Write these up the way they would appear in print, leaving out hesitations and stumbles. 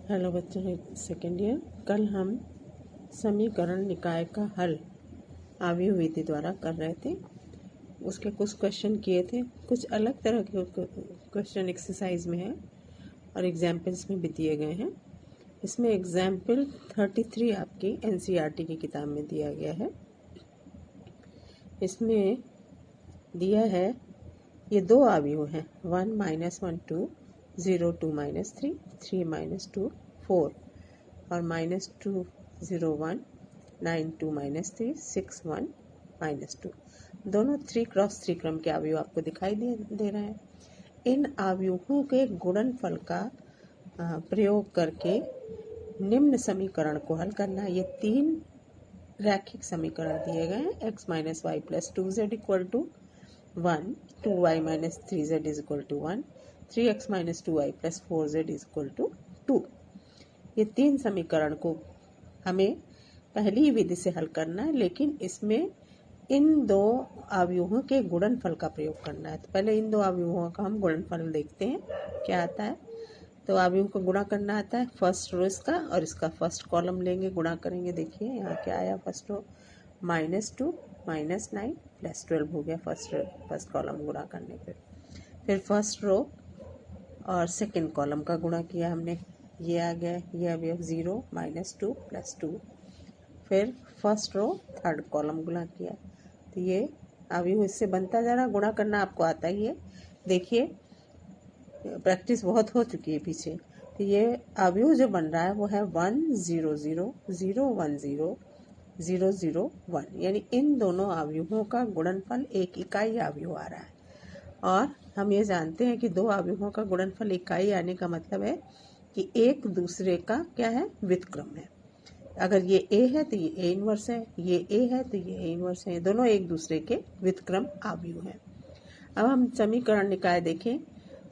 Hello बच्चों, second year. कल हम समीकरण निकाय का हल आव्यूह विधि द्वारा कर रहे थे। उसके कुछ क्वेश्चन किए थे, कुछ अलग तरह के क्वेश्चन एक्सरसाइज में है और एग्जाम्पल्स में भी दिए गए हैं। इसमें एग्जाम्पल 33 आपकी एनसीईआरटी की किताब में दिया गया है। इसमें दिया है ये दो आव्यूह हैं, 1 - 1 2, 0 2 - 3, 3 - 2 4 और -2 0 1, 9 2 - 3, 6 1 -2। दोनों 3x3 क्रम के आव्यूह आपको दिखाई दे रहे हैं। इन आव्यूहों के गुणनफल का प्रयोग करके निम्न समीकरण को हल करना है। ये तीन रैखिक समीकरण दिए गए हैं। x - y + 2z = 1, 2y - 3z = 1, 3x - 2y + 4z = 2। ये तीन समीकरण को हमें पहली विधि से हल करना है, लेकिन इसमें इन दो आव्यूहों के गुणनफल का प्रयोग करना है। तो पहले इन दो आव्यूहों का हम गुणनफल देखते हैं क्या आता है। तो आव्यूह को गुणा करना आता है, फर्स्ट रो इसका और इसका फर्स्ट कॉलम लेंगे, गुणा करेंगे। देखिए यहाँ क्या आया, फर्स्ट रो -2 - 9 + 12 हो गया फर्स्ट कॉलम गुणा करने पे। फिर फर्स्ट रो और सेकंड कॉलम का गुणा किया हमने, ये आ गया, ये अवयव 0 - 2 + 2। फिर फर्स्ट रो थर्ड कॉलम गुणा किया, तो ये अवयव इससे बनता जा रहा। गुणा करना आपको आता ही है, देखिए प्रैक्टिस बहुत हो चुकी है पीछे। तो ये अवयव जो बन रहा है वो है 1 0 0 0 1 0 0 0 1, यानी इन दोनों अवयवों का गुणनफल एक इकाई अवयव आ रहा है। और हम ये जानते हैं कि दो अवयवों का गुणनफल इकाई आने का मतलब है कि एक दूसरे का क्या है, व्युत्क्रम है। अगर ये a है तो ये a इनवर्स है, ये a है तो ये a इनवर्स है, दोनों एक दूसरे के व्युत्क्रम अवयव हैं। अब हम समीकरण निकाय देखें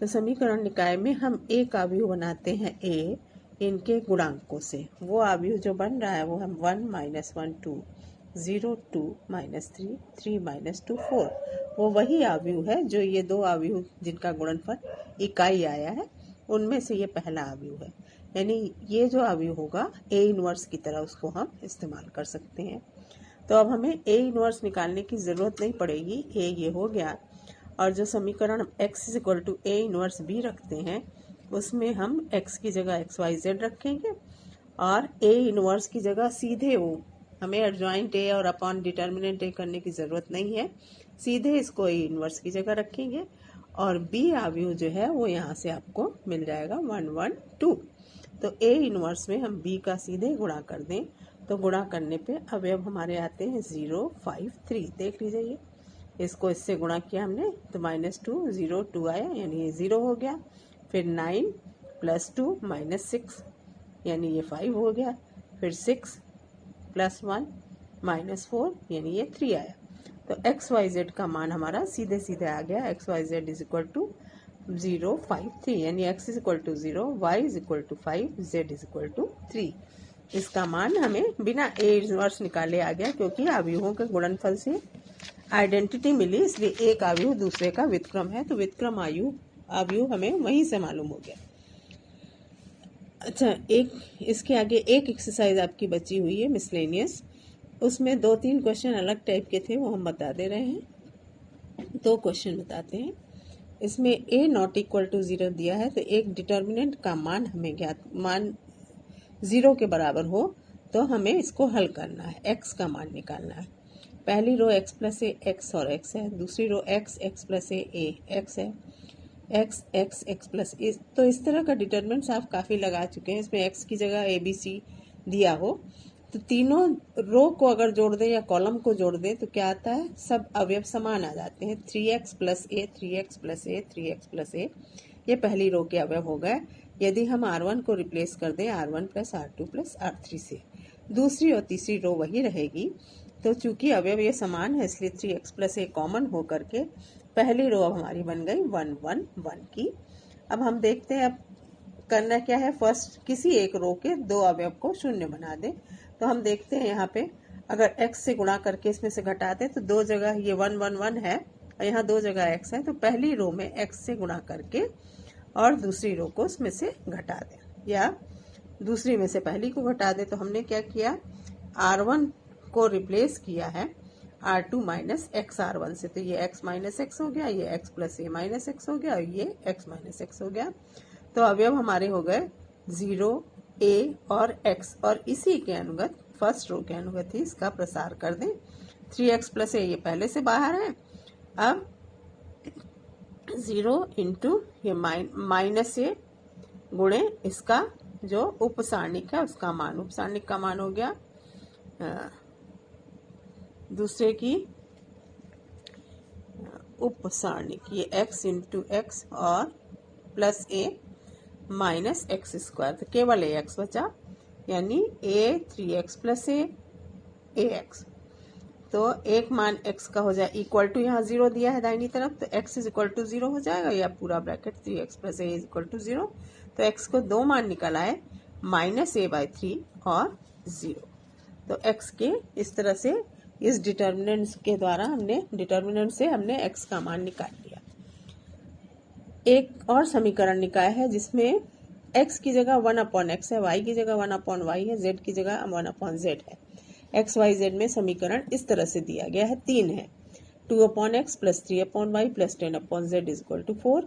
तो समीकरण निकाय में हम एक अवयव बनाते हैं a इनके गुणांकों से। वो अवयव जो बन रहा है वो हम 1 - 1 2, 0 2 - 3, 3 - 2 4। वो वही अवयव है जो ये दो अवयव जिनका गुणनफल इकाई आया है, उनमें से ये पहला अवयव है। यानी ये जो अवयव होगा a इनवर्स की तरह उसको हम इस्तेमाल कर सकते हैं। तो अब हमें a इनवर्स निकालने की ज़रूरत नहीं पड़ेगी, a ये हो गया। और जो समीकरण x = a इनवर्स b रखते हैं उसमें हम x की जगह xyz रखेंगे और a इनवर्स की जगह सीधे वो, हमें एडजॉइंट a और अपॉन डिटर्मिनेंट a करने की ज़रूरत नहीं है, सीधे इसको a इनवर्स की जगह रखेंगे और b अवयव जो है वो यहाँ से आपको मिल जाएगा 1 1 2। तो a इनवर्स में हम b का सीधे गुणा कर दें तो गुणा करने पे अवयव हमारे आते हैं 0 5 3। देख लीजिए, ये इसको इससे गुणा किया हमने तो -2 0 2 आया, यानी ये 0 हो गया। फिर 9 + 2 - 6, यानी ये 5 हो गया। फिर 6 + 1 -4, यानी ये 3 आया। तो xyz का मान हमारा सीधे सीधे आ गया, xyz = 0 5 3, यानी x = 0, y = 5, z = 3। इसका मान हमें बिना a इनवर्स निकाले आ गया, क्योंकि अवयवों के गुणनफल से आइडेंटिटी मिली, इसलिए एक अवयव दूसरे का व्युत्क्रम है, तो व्युत्क्रम अवयव हमें वहीं से मालूम हो गया। अच्छा, एक इसके आगे एक एक्सरसाइज आपकी बची हुई है मिसलेनियस, उसमें 2-3 क्वेश्चन अलग टाइप के थे, वो हम बता दे रहे हैं। 2 क्वेश्चन बताते हैं। इसमें a ≠ 0 दिया है, तो एक डिटर्मिनेंट का मान हमें ज्ञात, मान 0 के बराबर हो तो हमें इसको हल करना है, x का मान निकालना है। पहली रो x + a x और x है, दूसरी रो x + a x है, x + a। तो इस तरह का डिटर्मिनेंट्स आप काफ़ी लगा चुके हैं। इसमें x की जगह a b c दिया हो तो तीनों रो को अगर जोड़ दें या कॉलम को जोड़ दें तो क्या आता है, सब अवयव समान आ जाते हैं। 3x + a 3x + a 3x + a, ये पहली रो के अवयव हो गए। यदि हम r1 को रिप्लेस कर दें r1 + r2 + r3 से, दूसरी और तीसरी रो वही रहेगी। तो चूंकि अवयव ये समान है इसलिए 3x + a कॉमन हो करके पहली रो अब हमारी बन गई 1 1 1 की। अब हम देखते हैं अब करना क्या है। फर्स्ट किसी एक रो के दो अवयव को शून्य बना दें। तो हम देखते हैं यहाँ पे अगर x से गुणा करके इसमें से घटा दें तो दो जगह ये 1 1 1 है और यहाँ दो जगह x है, तो पहली रो में x से गुणा करके और दूसरी रो को उसमें से घटा दें, या दूसरी में से पहली को घटा दे, तो हमने क्या किया, R1 को रिप्लेस किया है R2 माइनस एक्स R1 से, तो ये x माइनस एक्स हो गया, ये x प्लस ए माइनस एक्स हो गया, और ये x माइनस एक्स हो गया। तो अवयव हमारे हो गए 0, a और x, और इसी के अनुगत फर्स्ट रो के अनुगत ही इसका प्रसार कर दें। 3x प्लस ए ये पहले से बाहर है, अब 0 इंटू ये माइनस ए गुणे इसका जो उपसारणिक है उसका मान, उपसारणिक का मान हो गया दूसरे की उपसारणिक, ये x इंटू एक्स और प्लस ए माइनस एक्स स्क्वायर, तो केवल ए एक्स बचा, यानी a 3x plus A x. तो एक मान x का हो जाए इक्वल टू, यहाँ 0 दिया है दाहिनी तरफ, तो x इज इक्वल टू 0 हो जाएगा, या पूरा bracket 3x plus a is equal to 0। तो x को दो मान निकल आए, माइनस ए बाई 3 और 0। तो x के इस तरह से इस डिटर्मिनेंट के द्वारा डिटर्मिनेंट से हमने x का मान निकाल लिया। एक और समीकरण निकाय है जिसमें x की जगह 1/x है, y की जगह 1/y है, z की जगह 1/z है। x y z में समीकरण इस तरह से दिया गया है, 3 है, 2/x plus 3/y plus 10/z is equal to 4,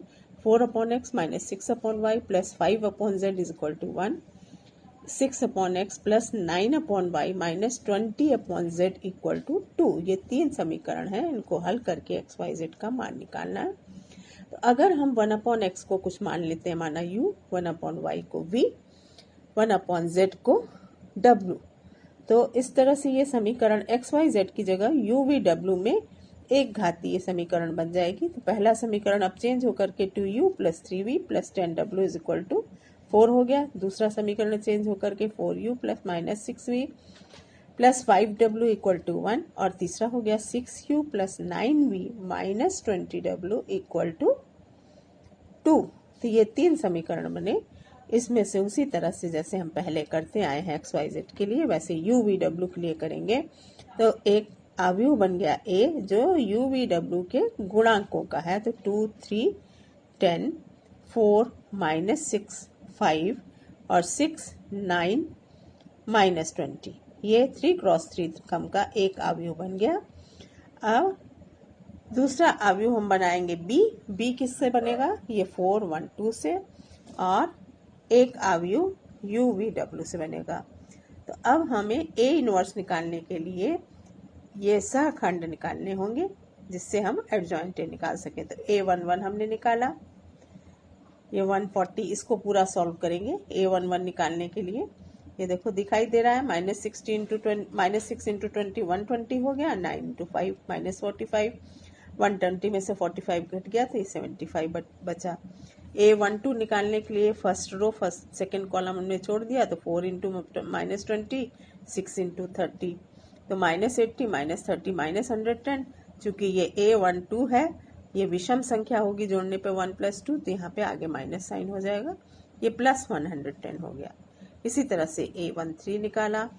4/x minus 6/y plus 5/z is equal to 1, 6/x plus 9/y minus 20/z equal to 2। ये 3 समीकरण हैं, इनको हल करके x y z का मान निकालना है। तो अगर हम 1/x को कुछ मान लेते हैं, माना u, 1/y को v, 1/z को w, तो इस तरह से ये समीकरण x y z की जगह u v w में एक घातीय समीकरण बन जाएगी। तो पहला समीकरण अब चेंज होकर के 2u plus 3v plus 10w is equal to 4 हो गया। दूसरा समीकरण चेंज होकर के 4u plus minus 6v plus 5w equal to 1, और तीसरा हो गया 6u plus 9v minus 20w equal to 2। तो ये 3 समीकरण बने। इसमें से उसी तरह से जैसे हम पहले करते आए हैं एक्स वाई जेड के लिए, वैसे यू वी डब्ल्यू के लिए करेंगे। तो एक अवयव बन गया ए जो यू वी डब्ल्यू के गुणांकों का है, तो 2, 3, 10, 4, माइनस 6, 5 और 6, 9, माइनस 20, ये 3 क्रॉस 3 क्रम का एक अवयव बन गया। अब दूसरा अवयव हम बनाएंगे बी। बी किससे बनेगा? ये 4, 1, 2 से, और एक अवयव यू वी डब्ल्यू से बनेगा। तो अब हमें ए इनवर्स निकालने के लिए ये सहखंड निकालने होंगे जिससे हम एडजॉइंट ए निकाल सके। तो A11 हमने निकाला, ये 140, इसको पूरा सॉल्व करेंगे A11 निकालने के लिए। ये देखो दिखाई दे रहा है, माइनस 6 इंटू 20 120 हो गया, 9 इंटू 5 माइनस 45, 120 में से 45 घट गया तो ये 75 बचा। A12 निकालने के लिए first row first second column हमने छोड़ दिया, तो 4 इंटू माइनस 20, 6 इंटू 30, तो माइनस 80 माइनस 30 माइनस 110। चूंकि ये A12 है, ये विषम संख्या होगी, जोड़ने पे 1 + 2, तो यहाँ पे आगे माइनस साइन हो जाएगा, ये प्लस 110 हो गया। इसी तरह से A13 निकाला,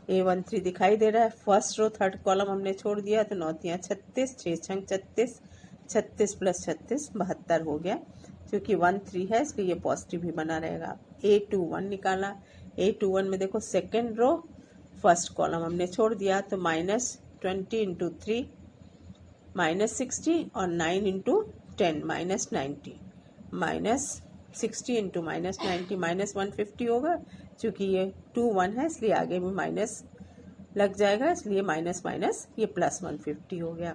A13 दिखाई दे रहा है, फर्स्ट रो थर्ड कॉलम हमने छोड़ दिया, तो 9 × 36, 6 × 36, 36 + 36 72 हो गया। क्योंकि 1 3 है इसलिए ये पॉजिटिव ही बना रहेगा। A21 निकाला, A21 में देखो सेकेंड रो फर्स्ट कॉलम हमने छोड़ दिया, तो माइनस 20 इंटू 3 माइनस 60 और 9 into 10 minus 90, minus 60 into minus 90 minus 150 होगा। चूंकि ये 2 1 है इसलिए आगे भी माइनस लग जाएगा, इसलिए माइनस माइनस ये प्लस 150 हो गया।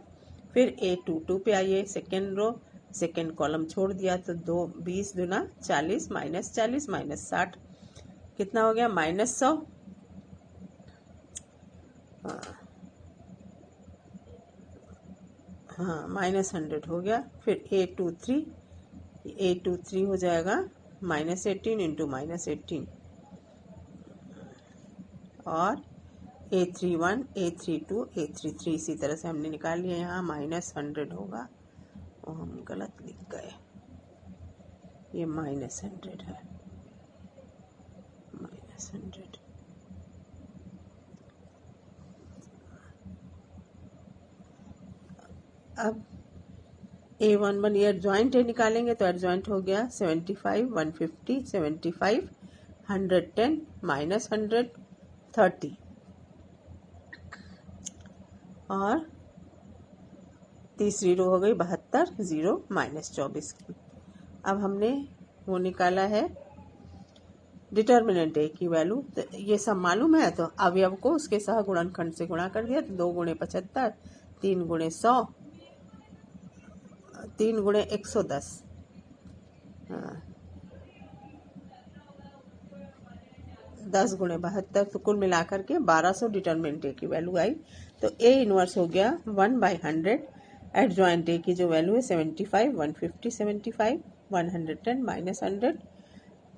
फिर A22 पे आइए, सेकेंड रो सेकेंड कॉलम छोड़ दिया, तो 2 20 दूना 40 माइनस 40 माइनस 60 कितना हो गया? माइनस 100। हाँ माइनस 100 हो गया। फिर A23 हो जाएगा माइनस 18 इंटू माइनस 18, और A31 A32 A33 इसी तरह से हमने निकाल लिया। यहाँ माइनस 100 होगा, वो हम गलत लिख गए, ये माइनस 100 है, माइनस 100। अब A11 ये एडजॉइंट ए निकालेंगे, तो एडजॉइंट हो गया 75 150 75 110 माइनस 100 30 और तीसरी रो हो गई 72 0 माइनस 24 की। अब हमने वो निकाला है डिटर्मिनेंट ए की वैल्यू, तो ये सब मालूम है तो अवयव को उसके सह गुणनखंड से गुणा कर दिया, तो 2 गुणे 75, 3 गुणे 100, 3 गुणे 110, 10 गुणे 72, तो कुल मिलाकर के 1200 डिटर्मिनेंट ए की वैल्यू आई। तो ए इनवर्स हो गया 1/100। एडजॉइंट ए की जो वैल्यू है 75, 150 75, 110 माइनस 100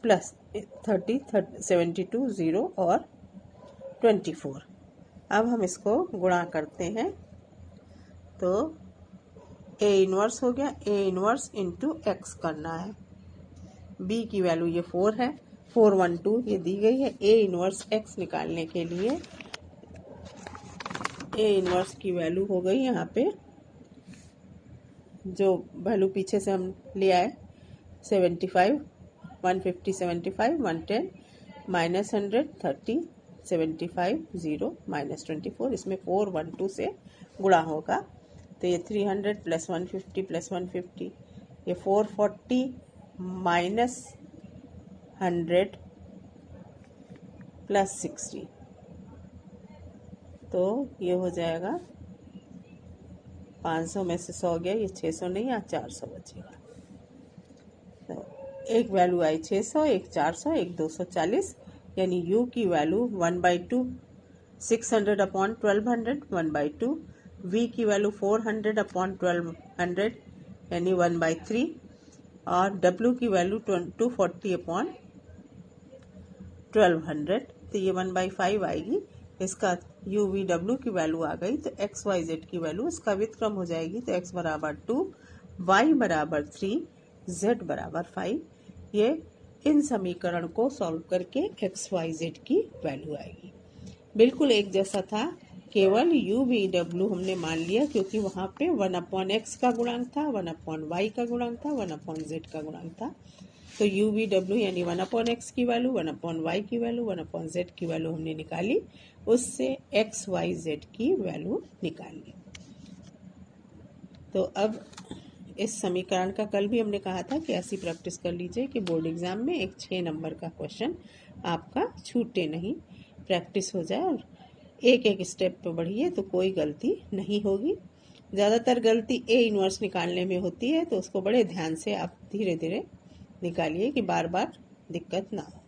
प्लस 30 72 0 और 24। अब हम इसको गुणा करते हैं तो ए इनवर्स हो गया, ए इनवर्स इंटू एक्स करना है। बी की वैल्यू ये 4 है, 412 ये दी गई है। ए इनवर्स एक्स निकालने के लिए ए इनवर्स की वैल्यू हो गई यहाँ पे, जो वैल्यू पीछे से हम ले आए 75, 150 75, 110 माइनस 100 30 75 0 माइनस 24, इसमें 412 से गुणा होगा, तो ये 300 प्लस 150 प्लस 150, ये 440 माइनस 100 प्लस 60, तो ये हो जाएगा 500 में से 100 गया, ये 600 नहीं, यहाँ 400 बचेगा। तो एक वैल्यू आई 600, एक 400, एक 240, यानी u की वैल्यू 1/2 600 अपॉन 1200 1/2, v की वैल्यू 400 अपॉन 1200 यानी 1/3, और w की वैल्यू 240 अपॉन 1200, तो ये 1/5 आएगी। इसका u v w की वैल्यू आ गई, तो x y z की वैल्यू इसका व्युत्क्रम हो जाएगी, तो x बराबर 2, y बराबर 3, z बराबर 5। ये इन समीकरण को सॉल्व करके x y z की वैल्यू आएगी। बिल्कुल एक जैसा था, केवल u v w हमने मान लिया क्योंकि वहां पे 1/x का गुणांक था, 1/y का गुणांक था, 1/z का गुणांक था। तो u v w यानी 1/x की वैल्यू, 1/y की वैल्यू, 1/z की वैल्यू हमने निकाली, उससे x y z की वैल्यू निकाली। तो अब इस समीकरण का कल भी हमने कहा था कि ऐसी प्रैक्टिस कर लीजिए कि बोर्ड एग्जाम में एक 6 नंबर का क्वेश्चन आपका छूटे नहीं, प्रैक्टिस हो जाए और एक एक स्टेप पे बढ़िए तो कोई गलती नहीं होगी। ज़्यादातर गलती ए इनवर्स निकालने में होती है, तो उसको बड़े ध्यान से आप धीरे धीरे निकालिए कि बार बार दिक्कत ना हो।